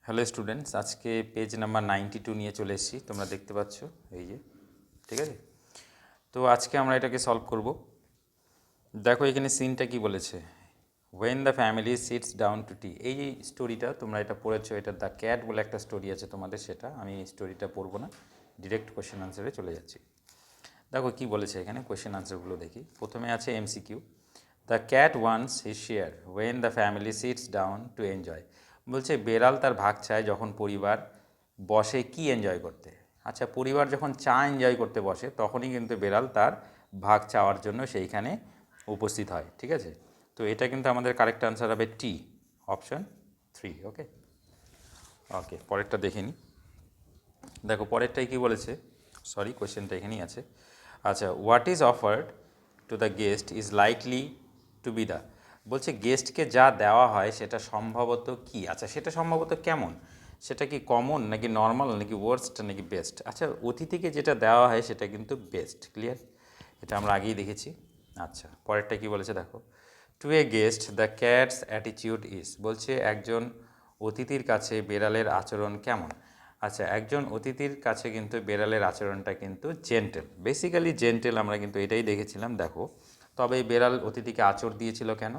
Hello students, আজকে page number 92 নিয়ে চলে এসেছি। তোমরা দেখতে পাচ্ছ এই যে, ঠিক আছে। তো আজকে আমরা এটাকে সলভ করব। দেখো এখানে সিনটা কি বলেছে, when the family sits down to tea. এই যে স্টোরিটা তোমরা এটা পড়েছো, এটা দ্য ক্যাট বলে একটা স্টোরি আছে তোমাদের, সেটা আমি স্টোরিটা পড়বো না, ডিরেক্ট কোয়েশ্চেন আনসারে চলে যাচ্ছি। দেখো কি বলেছে এখানে, কোয়েশ্চেন আনসারগুলো দেখি। প্রথমে আছে MCQ, the cat wants his share when the family sits down to enjoy. বলছে বেড়াল তার ভাগ চায় যখন পরিবার বসে কি এনজয় করতে। আচ্ছা, পরিবার যখন চা এনজয় করতে বসে তখনই কিন্তু বেড়াল তার ভাগ চাওয়ার জন্য সেইখানে উপস্থিত হয়, ঠিক আছে। তো এটা কিন্তু আমাদের কারেক্ট আনসার হবে টি, অপশন 3। ওকে ওকে, পরেরটা দেখে নিই। দেখো পরেরটাই কি বলেছে, সরি কোয়েশ্চেনটা এখানেই আছে। আচ্ছা, what is offered to the guest is likely to B the. বলছে গেস্টকে যা দেওয়া হয় সেটা সম্ভবত কি। আচ্ছা, সেটা সম্ভবত কেমন, সেটা কি কমন নাকি নর্মাল নাকি ওয়ার্স্ট নাকি বেস্ট। আচ্ছা, অতিথিকে যেটা দেওয়া হয় সেটা কিন্তু বেস্ট, ক্লিয়ার, এটা আমরা আগেই দেখেছি। আচ্ছা, পরেরটা কি বলেছে দেখো, to a guest the cat's attitude is. বলছে একজন অতিথির কাছে বেড়ালের আচরণ কেমন। আচ্ছা, একজন অতিথির কাছে কিন্তু বেড়ালের আচরণটা কিন্তু জেন্টেল, বেসিক্যালি জেন্টেল, আমরা কিন্তু এটাই দেখেছিলাম। দেখো তবে এই বেড়াল অতিথিকে আঁচড় দিয়েছিল কেন,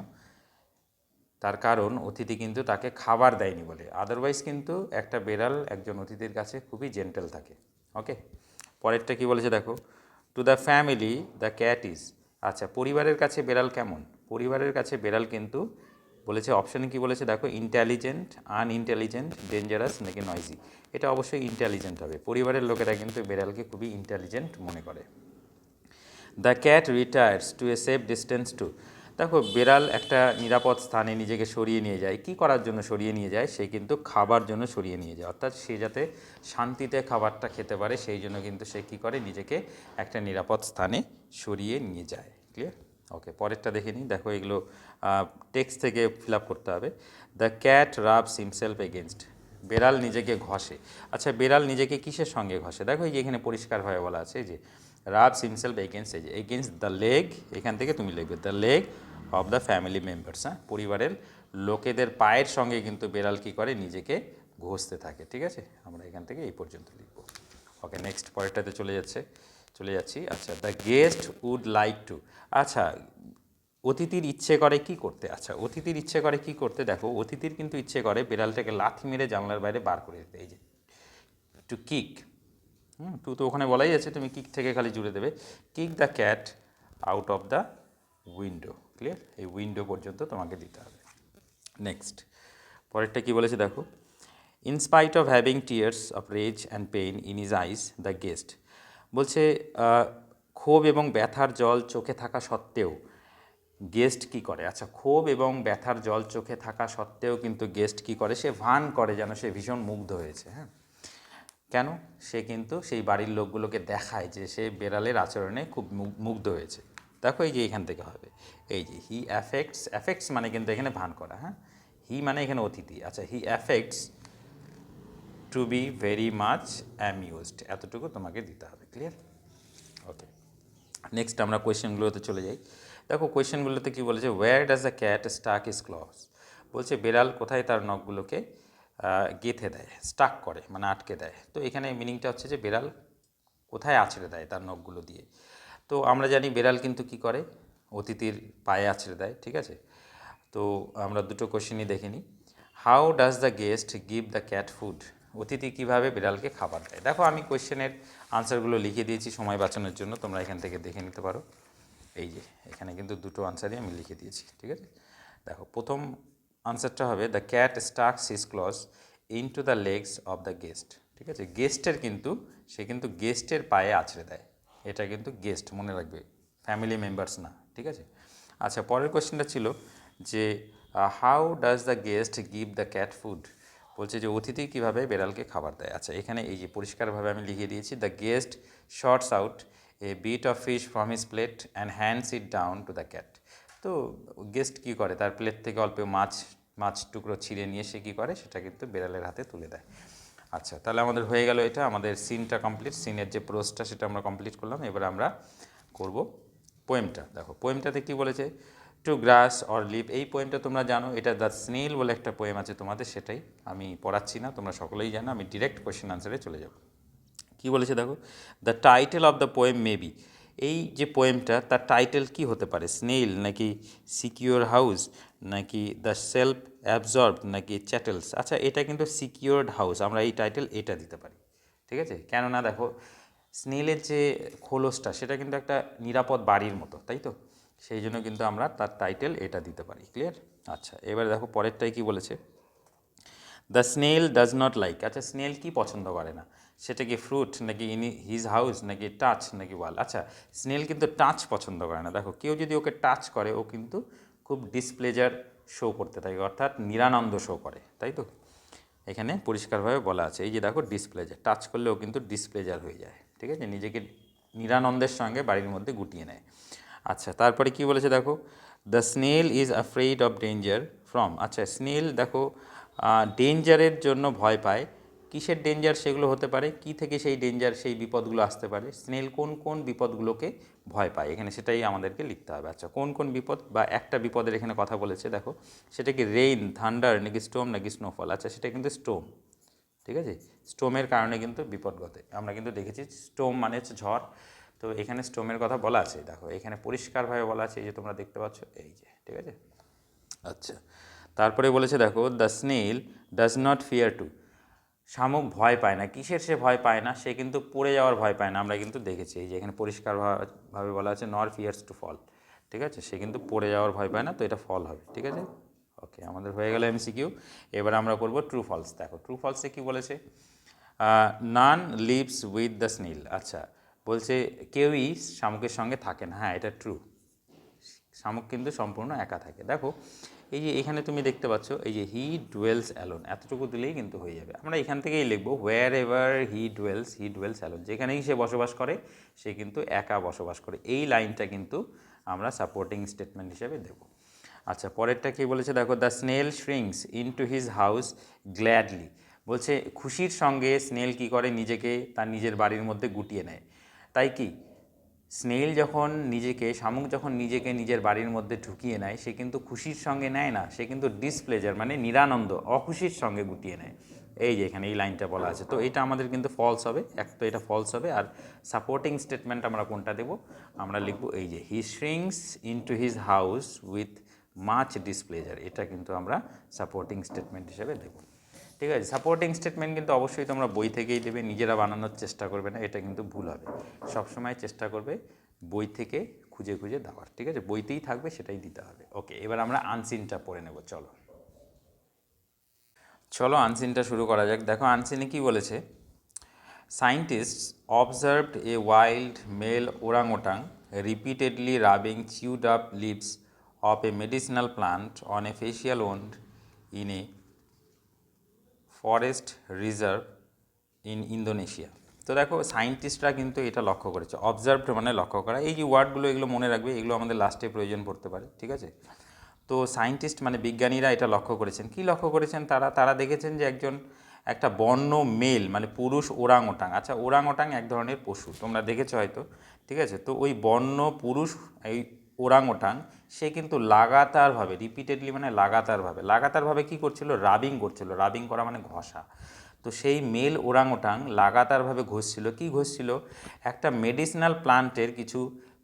তার কারণ অতিথি কিন্তু তাকে খাবার দেয়নি বলে। আদারওয়াইজ কিন্তু একটা বেড়াল একজন অতিথির কাছে খুবই জেন্টেল থাকে। ওকে, পরেরটা কি বলেছে দেখো, to the family the cat is. আচ্ছা, পরিবারের কাছে বেড়াল কেমন। পরিবারের কাছে বেড়াল কিন্তু বলেছে, অপশানে কি বলেছে দেখো, ইন্টেলিজেন্ট, আনইন্টেলিজেন্ট, ডেঞ্জারাস নাকি নয়জি। এটা অবশ্যই ইন্টেলিজেন্ট হবে, পরিবারের লোকেরা কিন্তু বেড়ালকে খুবই ইন্টেলিজেন্ট মনে করে। The cat retires to a safe distance to. দেখো বেড়াল একটা নিরাপদ স্থানে নিজেকে সরিয়ে নিয়ে যায়, কি করার জন্য সরিয়ে নিয়ে যায়, সে কিন্তু খাবার জন্য সরিয়ে নিয়ে যায়, অর্থাৎ সে যাতে শান্তিতে খাবারটা খেতে পারে সেই জন্য কিন্তু সে কী করে, নিজেকে একটা নিরাপদ স্থানে সরিয়ে নিয়ে যায়, ক্লিয়ার। ওকে, পরেরটা দেখে নিই। দেখো এগুলো টেক্সট থেকে ফিল আপ করতে হবে। The cat rubs himself against. বেড়াল নিজেকে ঘষে। আচ্ছা, বেড়াল নিজেকে কিসের সঙ্গে ঘষে, দেখো এই যে এখানে পরিষ্কারভাবে বলা আছে যে রাবস হিমসেলফ এগেনস্ট, এই যে এগেনস্ট দ্য লেগ, এখান থেকে তুমি লিখবে the leg of the family members. হ্যাঁ, পরিবারের লোকেদের পায়ের সঙ্গে কিন্তু বেড়াল কী করে, নিজেকে ঘষতে থাকে, ঠিক আছে। আমরা এখান থেকে এই পর্যন্ত লিখব। ওকে, নেক্সট পরেরটাতে চলে যাচ্ছি। আচ্ছা, the guest would like to. আচ্ছা, অতিথির ইচ্ছে করে কি করতে। আচ্ছা, অতিথির ইচ্ছে করে কি করতে, দেখো অতিথির কিন্তু ইচ্ছে করে বেড়ালটাকে লাথি মেরে জানলার বাইরে বার করে দিতে, এই যে টু কিক। টু তো ওখানে বলাই আছে, তুমি কিক থেকে খালি জুড়ে দেবে, kick the cat out of the window, clear, এই উইন্ডো পর্যন্ত তোমাকে দিতে হবে। নেক্সট পরেরটা কি বলেছে দেখো, in spite of having tears of rage and pain in his eyes the guest. বলছে ক্ষোভ এবং ব্যথার জল চোখে থাকা সত্ত্বেও গেস্ট কি করে। আচ্ছা, ক্ষোভ এবং ব্যথার জল চোখে থাকা সত্ত্বেও কিন্তু গেস্ট কি করে, সে ভান করে যেন সে ভীষণ মুগ্ধ হয়েছে। হ্যাঁ, কেন, সে কিন্তু সেই বাড়ির লোকগুলোকে দেখায় যে সে বেড়ালের আচরণে খুব মুগ্ধ হয়েছে। দেখো এই যে এখান থেকে হবে, এই যে হি অ্যাফেক্টস, অ্যাফেক্টস মানে কিন্তু এখানে ভান করা। হ্যাঁ, হি মানে এখানে অতিথি। আচ্ছা, he affects to be very much amused, এতটুকু তোমাকে দিতে হবে, ক্লিয়ার। ওকে, নেক্সট আমরা কোয়েশ্চেনগুলোতে চলে যাই। দেখো কোয়েশ্চেনগুলোতে কী বলেছে, where does the cat stuck his claws. বলছে বেড়াল কোথায় তার নখগুলোকে গেঁথে দেয়, স্টাক করে মানে আটকে দেয়। তো এখানে মিনিংটা হচ্ছে যে বেড়াল কোথায় আছড়ে দেয় তার নখগুলো দিয়ে। তো আমরা জানি বেড়াল কিন্তু কি করে, অতিথির পায়ে আছড়ে দেয়, ঠিক আছে। তো আমরা দুটো কোশ্চেনই দেখে নিই। How does the guest give the cat food. অতিথি কীভাবে বিড়ালকে খাবার দেয়। দেখো আমি কোয়েশ্চেনের আনসারগুলো লিখে দিয়েছি সময় বাঁচানোর জন্য, তোমরা এখান থেকে দেখে নিতে পারো। এই যে এখানে কিন্তু দুটো আনসারই আমি লিখে দিয়েছি, ঠিক আছে। দেখো প্রথম আনসারটা হবে, the cat sticks his claws into the legs of the guest, ঠিক আছে। গেস্টের কিন্তু সে কিন্তু গেস্টের পায়ে আছড়ে দেয়, এটা কিন্তু গেস্ট মনে রাখবে, ফ্যামিলি মেম্বার্স না, ঠিক আছে। আচ্ছা, পরের কোয়েশ্চেনটা ছিল যে how does the guest give the cat food. বলছে যে অতিথি কীভাবে বেড়ালকে খাবার দেয়। আচ্ছা, এখানে এই যে পরিষ্কারভাবে আমি লিখে দিয়েছি, the guest sorts out a bit of fish from his plate and hands it down to the cat. তো গেস্ট কী করে, তার প্লেট থেকে অল্প মাছ টুকরো ছিঁড়ে নিয়ে সে কী করে, সেটা কিন্তু বেড়ালের হাতে তুলে দেয়। আচ্ছা, তাহলে আমাদের হয়ে গেল, এটা আমাদের সিনটা কমপ্লিট, সিনের যে প্রোজটা সেটা আমরা কমপ্লিট করলাম। এবার আমরা করব পোয়েমটা। দেখো পোয়েমটাতে কী বলেছে, টু গ্রাস অর লিভ, এই পোয়েমটা তোমরা জানো, এটা দ্য স্নেল বলে একটা পোয়েম আছে তোমাদের, সেটাই আমি পড়াচ্ছি না, তোমরা সকলেই জানো, আমি ডিরেক্ট কোয়েশ্চেন আনসারে চলে যাব। কী বলেছে দেখো, the title of the poem may be, এই যে পোয়েমটা তার টাইটেল কি হতে পারে, স্নেল নাকি সিকিউর হাউস নাকি দ্য সেলফ অ্যাবজর্বড নাকি চ্যাটেলস। আচ্ছা, এটা কিন্তু সিকিউরড হাউস, আমরা এই টাইটেল এটা দিতে পারি, ঠিক আছে। কেননা দেখো স্নেলের যে খোলসটা সেটা কিন্তু একটা নিরাপদ বাড়ির মতো, তাই তো, সেই জন্য কিন্তু আমরা তার টাইটেল এটা দিতে পারি। ক্লিয়ার? আচ্ছা, এবার দেখো পরেরটাই কি বলেছে, the snail does not like. আচ্ছা, স্নেল কি পছন্দ করে না, সেটা কি ফ্রুট নাকি ইন হিজ হাউস নাকি টাচ নাকি ওয়াল। আচ্ছা, স্নেল কিন্তু টাচ পছন্দ করে না। দেখো কেউ যদি ওকে টাচ করে ও কিন্তু খুব ডিসপ্লেজার শো করতে থাকে, অর্থাৎ নিরানন্দ শো করে, তাই তো, এখানে পরিষ্কারভাবে বলা আছে। এই যে দেখো ডিসপ্লেজার, টাচ করলে ও কিন্তু ডিসপ্লেজার হয়ে যায়, ঠিক আছে, নিজেকে নিরানন্দের সঙ্গে বাড়ির মধ্যে গুটিয়ে নেয়। আচ্ছা, তারপরে কি বলেছে দেখো, the snail is afraid of danger from. আচ্ছা, স্নেল দেখো ডেঞ্জারের জন্য ভয় পায়। কিসের ডেঞ্জার সেগুলো হতে পারে, কি থেকে সেই ডেঞ্জার সেই বিপদগুলো আসতে পারে, স্নেল কোন কোন বিপদগুলোকে ভয় পায়, এখানে সেটাই আমাদেরকে লিখতে হবে। আচ্ছা, কোন কোন বিপদ, বা একটা বিপদের এখানে কথা বলেছে দেখো, সেটা কি রেইন, থান্ডার নাকি স্টোম নাকি স্নোফল। আচ্ছা, সেটা কিন্তু স্টোম, ঠিক আছে, স্টোমের কারণে কিন্তু বিপদ ঘটে। আমরা কিন্তু দেখেছি স্টোম মানে হচ্ছে ঝড়, তো এখানে স্টোমের কথা বলা আছে, দেখো এখানে পরিষ্কারভাবে বলা আছে, এই যে তোমরা দেখতে পাচ্ছ, এই যে, ঠিক আছে। আচ্ছা, তারপরে বলেছে দেখো, the snail does not fear two. শামুক ভয় পায় না, কিসের সে ভয় পায় না, সে কিন্তু পড়ে যাওয়ার ভয় পায় না, আমরা কিন্তু দেখেছি, এই যে এখানে পরিষ্কারভাবে বলা আছে নর ফিয়ার্স টু ফল, ঠিক আছে, সে কিন্তু পড়ে যাওয়ার ভয় পায় না, তো এটা ফল হবে, ঠিক আছে। ওকে, আমাদের হয়ে গেল এমসিকিউ। এবার আমরা করব ট্রু ফলস। দেখো ট্রু ফলসে কী বলেছে, নান লিভস উইথ দ্য স্নেল। আচ্ছা, বলছে কেউই শামুকের সঙ্গে থাকে না, হ্যাঁ এটা ট্রু, শামুক কিন্তু সম্পূর্ণ একা থাকে। দেখো এই যে এখানে তুমি দেখতে পাচ্ছ, এই যে হি ডুয়েলস অ্যালোন, এতটুকু দিলেই কিন্তু হয়ে যাবে। আমরা এখান থেকেই লিখবো হোয়ার এভার হি ডুয়েলস অ্যালোন, যেখানেই সে বসবাস করে সে কিন্তু একা বসবাস করে, এই লাইনটা কিন্তু আমরা সাপোর্টিং স্টেটমেন্ট হিসেবে দেব। আচ্ছা, পরেরটা কী বলেছে দেখো, the snail shrinks into his house gladly. বলছে খুশির সঙ্গে স্নেল কি করে, নিজেকে তার নিজের বাড়ির মধ্যে গুটিয়ে নেয়। তাই কি স্নেল যখন নিজেকে, শামুক যখন নিজেকে নিজের বাড়ির মধ্যে ঢুকিয়ে নেয়, সে কিন্তু খুশির সঙ্গে নেয় না, সে কিন্তু ডিসপ্লেজার মানে নিরানন্দ, অখুশির সঙ্গে গুটিয়ে নেয়। এই যে এখানে এই লাইনটা বলা আছে, তো এটা আমাদের কিন্তু ফলস হবে, এক তো এটা ফলস হবে। আর সাপোর্টিং স্টেটমেন্ট আমরা কোনটা দেব, আমরা লিখব এই যে he shrinks into his house with much displeasure, এটা কিন্তু আমরা সাপোর্টিং স্টেটমেন্ট হিসেবে দেব, ঠিক আছে। সাপোর্টিং স্টেটমেন্ট কিন্তু অবশ্যই তোমরা বই থেকেই দেবে, নিজেরা বানানোর চেষ্টা করবে না, এটা কিন্তু ভুল হবে। সবসময় চেষ্টা করবে বই থেকে খুঁজে খুঁজে দেওয়ার, ঠিক আছে, বইতেই থাকবে সেটাই দিতে হবে। ওকে, এবার আমরা আনসিনটা পড়ে নেব, চলো চলো আনসিনটা শুরু করা যাক। দেখো আনসিনে কি বলেছে, scientists observed a wild male orangutan repeatedly rubbing chewed up leaves of a medicinal plant on a facial wound in a forest reserve in Indonesia. তো দেখো সায়েন্টিস্টরা কিন্তু এটা লক্ষ্য করেছে, অবজার্ভড মানে লক্ষ্য করা, এই যে ওয়ার্ডগুলো এগুলো মনে রাখবে, এগুলো আমাদের লাস্টে প্রয়োজন পড়তে পারে, ঠিক আছে। তো সায়েন্টিস্ট মানে বিজ্ঞানীরা এটা লক্ষ্য করেছেন, কি লক্ষ্য করেছেন তারা, তারা দেখেছেন যে একটা বন্য মেল মানে পুরুষ ওরাং ওটাং। আচ্ছা, ওরাং ওটাং এক ধরনের পশু, তোমরা দেখেছো হয়তো, ঠিক আছে। তো ওই বন্য পুরুষ এই ওরাং ওটাং সে কিন্তু লাগাতারভাবে, রিপিটেডলি মানে লাগাতারভাবে কী করছিল, রাবিং করছিল, রাবিং করা মানে ঘষা। তো সেই মেল ওরাং ওটাং লাগাতারভাবে ঘষছিল, কি ঘষছিল, একটা মেডিসিনাল প্লান্টের কিছু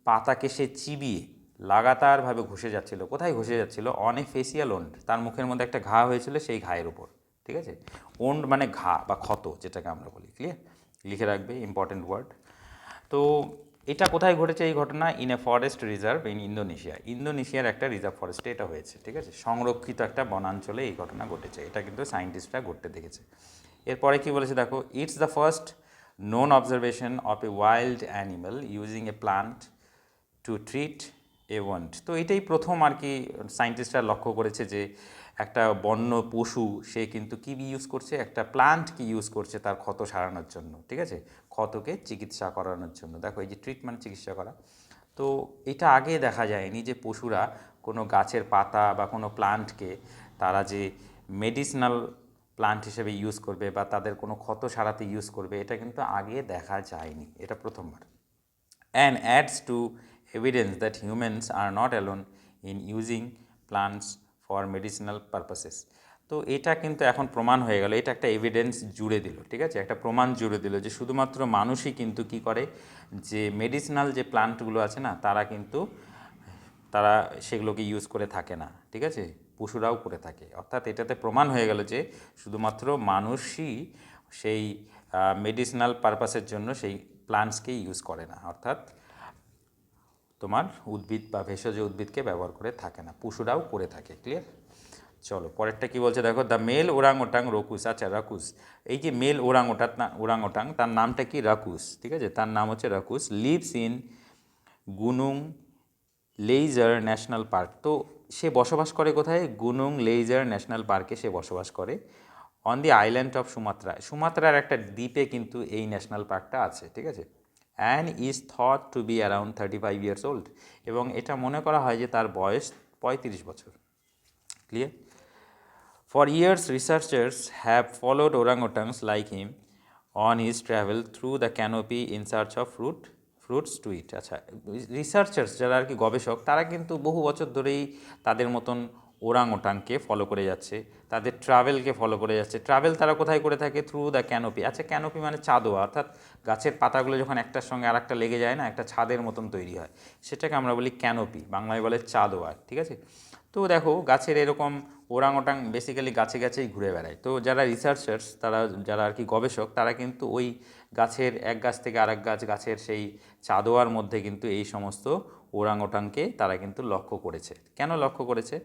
পাতাকে সে চিবিয়ে লাগাতারভাবে ঘষে যাচ্ছিল। কোথায় ঘষে যাচ্ছিল, অন এ ফেসিয়াল ওন্ড, তার মুখের মধ্যে একটা ঘা হয়েছিল, সেই ঘায়ের উপর, ঠিক আছে। ওন্ড মানে ঘা বা ক্ষত, যেটাকে আমরা বলি, ক্লিয়ার, লিখে রাখবে, ইম্পর্টেন্ট ওয়ার্ড। তো এটা কোথায় ঘটেছে এই ঘটনা, in a forest reserve in Indonesia, ইন্দোনেশিয়ার একটা রিজার্ভ ফরেস্টে এটা হয়েছে, ঠিক আছে, সংরক্ষিত একটা বনাঞ্চলে এই ঘটনা ঘটেছে, এটা কিন্তু সায়েন্টিস্টরা ঘটতে দেখেছে। এরপরে কি বলেছে দেখো, it's the first known observation of a wild animal using a plant to treat A want. তো এটাই প্রথম আর কি সায়েন্টিস্টরা লক্ষ্য করেছে যে একটা বন্য পশু সে কিন্তু কী ইউজ করছে, একটা প্লান্ট কি ইউজ করছে তার ক্ষত সারানোর জন্য, ঠিক আছে, ক্ষতকে চিকিৎসা করানোর জন্য। দেখো এই যে ট্রিটমেন্ট, চিকিৎসা করা, তো এটা আগে দেখা যায়নি যে পশুরা কোনো গাছের পাতা বা কোনো প্লান্টকে তারা যে মেডিসিনাল প্লান্ট হিসেবে ইউজ করবে বা তাদের কোনো ক্ষত সারাতে ইউজ করবে, এটা কিন্তু আগে দেখা যায়নি, এটা প্রথমবার। And adds to evidence that humans are not alone in using plants for medicinal purposes. তো এটা কিন্তু এখন প্রমাণ হয়ে গেল, এটা একটা এভিডেন্স জুড়ে দিল, ঠিক আছে, একটা প্রমাণ জুড়ে দিল যে শুধুমাত্র মানুষই কিন্তু কি করে, যে মেডিসিনাল যে প্লান্টগুলো আছে না, তারা সেগুলোকে ইউজ করে থাকে না, ঠিক আছে, পশুরাও করে থাকে। অর্থাৎ এটাতে প্রমাণ হয়ে গেল যে শুধুমাত্র মানুষই সেই মেডিসিনাল পারপাসের জন্য সেই প্লান্টসকে ইউজ করে না, অর্থাৎ তোমার উদ্ভিদ বা ভেষজ উদ্ভিদকে ব্যবহার করে থাকে না, পশুরাও করে থাকে। ক্লিয়ার? চলো পরেরটা কি বলছে দেখো, দ্য মেল ওরাং ওটাং রকুস। আচ্ছা রাকুস, এই যে মেল ওরাং ওটাং তার নামটা কি? রাকুস, ঠিক আছে, তার নাম হচ্ছে Rakus. Lives in Gunung Leuser national park. তো সে বসবাস করে কোথায়? গুনুং লেইজার ন্যাশনাল পার্কে সে বসবাস করে, on the island of Sumatra. সুমাত্রার একটা দ্বীপে কিন্তু এই ন্যাশনাল পার্কটা আছে, ঠিক আছে। And is thought to be around 35 years old, এবং এটা মনে করা হয় যে তার বয়স 35 বছর। Clear? For years, researchers have followed orangutans like him on his travel through the canopy in search of fruits to eat. আচ্ছা, রিসার্চার্স যারা আর কি গবেষক, তারা কিন্তু বহু বছর ধরেই তাদের মতন ওরাংওটাংকে ফলো করে যাচ্ছে, তাদের ট্রাভেলকে ফলো করে যাচ্ছে। ট্রাভেল তারা কোথায় করে থাকে? Through the canopy. আচ্ছা, ক্যানোপি মানে চাদোয়া, অর্থাৎ গাছের পাতাগুলো যখন একটার সঙ্গে আর একটা লেগে যায় না, একটা ছাদের মতন তৈরি হয়, সেটাকে আমরা বলি ক্যানোপি, বাংলায় বলে চাদোয়া, ঠিক আছে। তো দেখো গাছের এরকম ওরাংওটাং বেসিক্যালি গাছে গাছেই ঘুরে বেড়ায়। তো যারা রিসার্চার্স, তারা যারা আর কি গবেষক, তারা কিন্তু ওই গাছের এক গাছ থেকে আরেক গাছের সেই চাদোয়ার মধ্যে কিন্তু এই সমস্ত ওরাংওটাংকে তারা কিন্তু লক্ষ্য করেছে। কেন লক্ষ্য করেছে?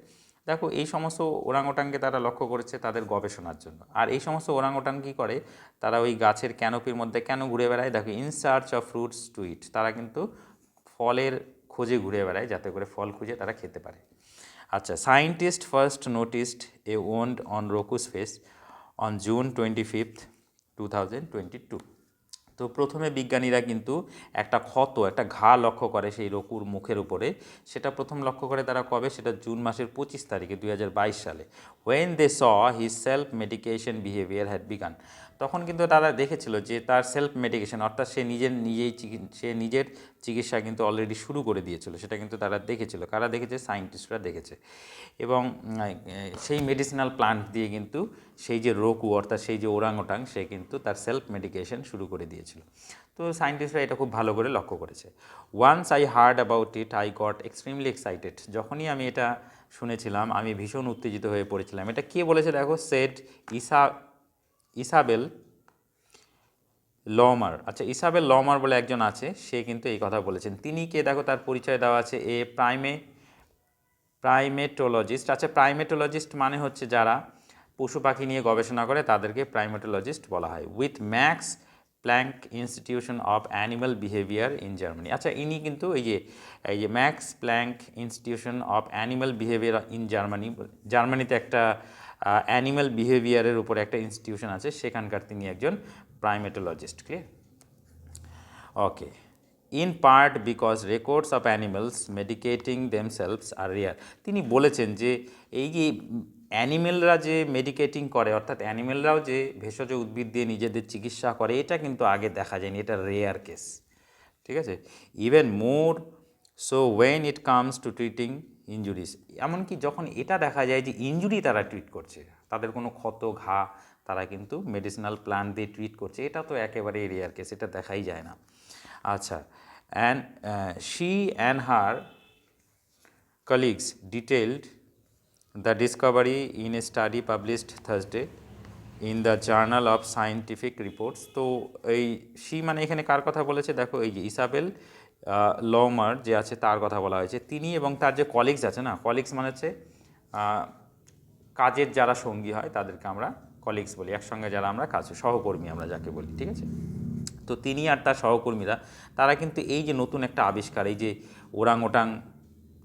দেখো এই সমস্ত ওরাংওটাংকে তারা লক্ষ্য করেছে তাদের গবেষণার জন্য। আর এই সমস্ত ওরাংওটাং কী করে, তারা ওই গাছের ক্যানোপির মধ্যে কেন ঘুরে বেড়ায়? দেখো, in search of fruits to eat, তারা কিন্তু ফলের খোঁজে ঘুরে বেড়ায়, যাতে করে ফল খুঁজে তারা খেতে পারে। আচ্ছা, scientist first noticed a wound on Rakus face on June 25, 2022। তো প্রথমে বিজ্ঞানীরা কিন্তু একটা ক্ষত, একটা ঘা লক্ষ্য করে সেই রকুর মুখের উপরে। সেটা প্রথম লক্ষ্য করে তারা কবে? সেটা জুন মাসের 25 তারিখে 2022 সালে। When they saw his self medication behaviour had begun. তখন কিন্তু তারা দেখেছিল যে তার সেলফ মেডিকেশন, অর্থাৎ সে নিজের চিকিৎসা কিন্তু অলরেডি শুরু করে দিয়েছিল, সেটা কিন্তু তারা দেখেছিল। কারা দেখেছে? সায়েন্টিস্টরা দেখেছে। এবং সেই মেডিসিনাল প্লান্ট দিয়ে কিন্তু সেই যে রকু, অর্থাৎ সেই যে ওরাংওটাং, সে কিন্তু তার সেলফ মেডিকেশন শুরু করে দিয়েছিল। তো সায়েন্টিস্টরা এটা খুব ভালো করে লক্ষ্য করেছে। Once I heard about it I got extremely excited. যখনই আমি এটা শুনেছিলাম আমি ভীষণ উত্তেজিত হয়ে পড়েছিলাম। এটা কে বলেছে দেখো? Said Isabelle Laumer. আচ্ছা, ইসাবেল লমার বলে একজন আছে, সে কিন্তু এই কথা বলেছেন। তিনি কে দেখো, তার পরিচয় দেওয়া আছে, প্রাইমেটোলজিস্ট। আচ্ছা, প্রাইমেটোলজিস্ট মানে হচ্ছে যারা পশু পাখি নিয়ে গবেষণা করে তাদেরকে প্রাইমেটোলজিস্ট বলা হয়। With Max Planck institution of animal behaviour in Germany. আচ্ছা, ইনি কিন্তু এই যে Max Planck institution of animal behaviour in জার্মানিতে একটা অ্যানিম্যাল বিহেভিয়ারের উপরে একটা ইনস্টিটিউশন আছে, সেখানকার তিনি একজন primatologist. Clear? Okay. In part because records of animals medicating themselves are rare. তিনি বলেছেন যে এই যে অ্যানিমেলরা যে মেডিকেটিং করে, অর্থাৎ অ্যানিমেলরাও যে ভেষজ উদ্ভিদ দিয়ে নিজেদের চিকিৎসা করে, এটা কিন্তু আগে দেখা যায়নি, এটা রেয়ার কেস, ঠিক আছে। Even more so when it comes to treating injuries. এমনকি যখন এটা দেখা যায় যে ইনজুরি তারা ট্রিট করছে, তাদের কোনো ক্ষত ঘা তারা কিন্তু মেডিসিনাল প্ল্যান্ট দিয়ে ট্রিট করছে, এটা তো একেবারে রেয়ার কেস, এটা দেখাই যায় না। আচ্ছা, and she and her colleagues detailed the discovery in a study published Thursday in the Journal of Scientific Reports. তো এই শি মানে এখানে কার কথা বলেছে দেখো, এই যে ইসাবেল লমার যে আছে তার কথা বলা হয়েছে। তিনি এবং তার যে কলিগস আছে না, কলিগস মানে হচ্ছে কাজের যারা সঙ্গী হয় তাদেরকে আমরা কলিগস বলি, একসঙ্গে যারা আমরা কাজ, সহকর্মী আমরা যাকে বলি, ঠিক আছে। তো তিনি আর তার সহকর্মীরা তারা কিন্তু এই যে নতুন একটা আবিষ্কার, এই যে ওরাংওটাং,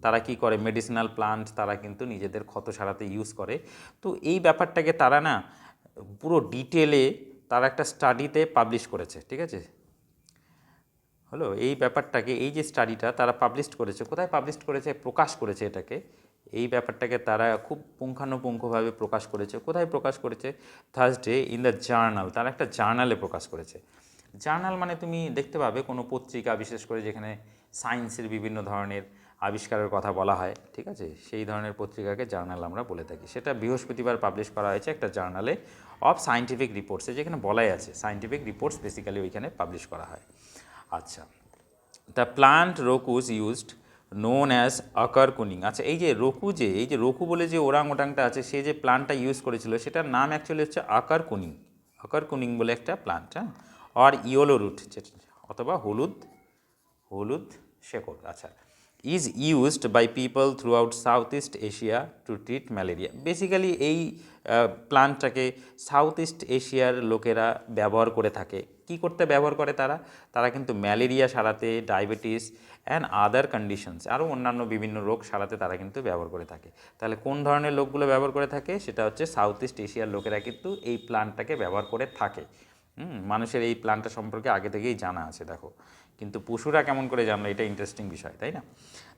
তারা কি করে মেডিসিনাল প্লান্ট তারা কিন্তু নিজেদের ক্ষত সারাতে ইউজ করে। তো এই ব্যাপারটাকে তারা না পুরো ডিটেলে তারা একটা স্টাডিতে পাবলিশ করেছে, ঠিক আছে। হলো এই ব্যাপারটাকে, এই যে স্টাডিটা তারা পাবলিশ করেছে, কোথায় পাবলিশ করেছে? প্রকাশ করেছে এটাকে, এই ব্যাপারটাকে তারা খুব পুঙ্খানুপুঙ্খভাবে প্রকাশ করেছে। কোথায় প্রকাশ করেছে? থার্সডে ইন দ্য জার্নাল, তারা একটা জার্নালে প্রকাশ করেছে। জার্নাল মানে তুমি দেখতে পাবে কোনো পত্রিকা, বিশেষ করে যেখানে সায়েন্সের বিভিন্ন ধরনের আবিষ্কারের কথা বলা হয়, ঠিক আছে, সেই ধরনের পত্রিকাকে জার্নাল আমরা বলে থাকি। সেটা বৃহস্পতিবার পাবলিশ করা হয়েছে একটা জার্নালে অফ সায়েন্টিফিক রিপোর্টসে, যেখানে বলাই আছে সায়েন্টিফিক রিপোর্টস বেসিক্যালি ওইখানে পাবলিশ করা হয়। আচ্ছা, the plant Rakus used known as akar kuning. আচ্ছা, এই যে রকু বলে যে ওরাং ওটাংটা আছে, সে যে প্লান্টটা ইউজ করেছিল সেটার নাম অ্যাকচুয়ালি হচ্ছে আকার কুনিং। আকার কুনিং বলে একটা প্লান্ট, হ্যাঁ, আর ইয়েলো রুট অথবা হলুদ শেকড়। আচ্ছা, is used by people throughout south east Asia to treat malaria. Basically এই প্লান্টটাকে সাউথ ইস্ট এশিয়ার লোকেরা ব্যবহার করে থাকে। কি করতে ব্যবহার করে তারা কিন্তু ম্যালেরিয়া সারাতে, ডায়াবেটিস অ্যান্ড আদার কন্ডিশনস, আরও অন্যান্য বিভিন্ন রোগ সারাতে তারা কিন্তু ব্যবহার করে থাকে। তাহলে কোন ধরনের লোকগুলো ব্যবহার করে থাকে? সেটা হচ্ছে সাউথ ইস্ট এশিয়ার লোকেরা কিন্তু এই প্লান্টটাকে ব্যবহার করে থাকে। মানুষের এই প্লান্টটা সম্পর্কে আগে থেকেই জানা আছে, দেখো, কিন্তু পশুরা কেমন করে জানলো, এটা ইন্টারেস্টিং বিষয়, তাই না?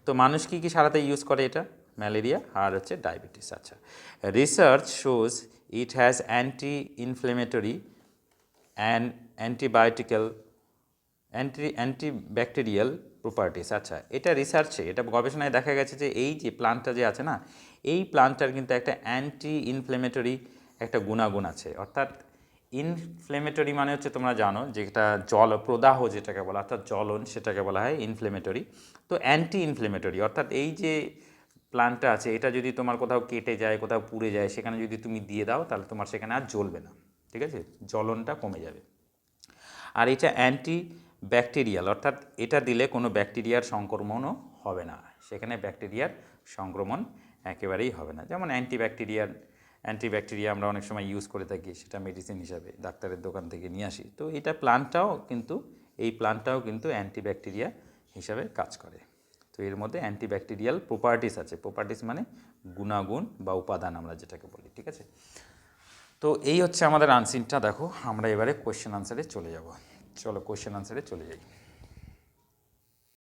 তো মানুষ কী সারাতে ইউজ করে এটা? ম্যালেরিয়া আর হচ্ছে ডায়াবেটিস। আচ্ছা, research shows it has anti inflammatory and antibacterial properties. আচ্ছা, এটা রিসার্চে, এটা গবেষণায় দেখা গেছে যে এই যে প্লান্টটা যে আছে না, এই প্লান্টটার কিন্তু একটা অ্যান্টি ইনফ্লেমেটরি একটা গুণাগুণ আছে। অর্থাৎ ইনফ্লেমেটরি মানে হচ্ছে তোমরা জানো যেটা প্রদাহ যেটাকে বলা, অর্থাৎ জ্বলন, সেটাকে বলা হয় ইনফ্লেমেটরি। তো অ্যান্টি ইনফ্লেমেটরি অর্থাৎ এই যে প্লান্টটা আছে, এটা যদি তোমার কোথাও কেটে যায়, কোথাও পুড়ে যায়, সেখানে যদি তুমি দিয়ে দাও তাহলে তোমার সেখানে আর জ্বলবে না, ঠিক আছে, জ্বলনটা কমে যাবে। আর এটা অ্যান্টি ব্যাকটেরিয়াল, অর্থাৎ এটা দিলে কোনো ব্যাকটেরিয়ার সংক্রমণও হবে না, সেখানে ব্যাকটেরিয়ার সংক্রমণ একেবারেই হবে না। যেমন অ্যান্টিব্যাকটেরিয়া আমরা অনেক সময় ইউজ করে থাকি, সেটা মেডিসিন হিসাবে ডাক্তারের দোকান থেকে নিয়ে আসি। তো এই প্লান্টটাও কিন্তু অ্যান্টিব্যাকটেরিয়া হিসাবে কাজ করে। তো এর মধ্যে অ্যান্টিব্যাকটেরিয়াল প্রপার্টিস আছে। প্রপার্টিস মানে গুণাগুণ বা উপাদান আমরা যেটাকে বলি, ঠিক আছে। তো এই হচ্ছে আমাদের আনসারটা। দেখো, আমরা এবারে কোয়েশ্চেন আনসারে চলে যাব। চলো কোয়েশ্চেন আনসারে চলে যাই।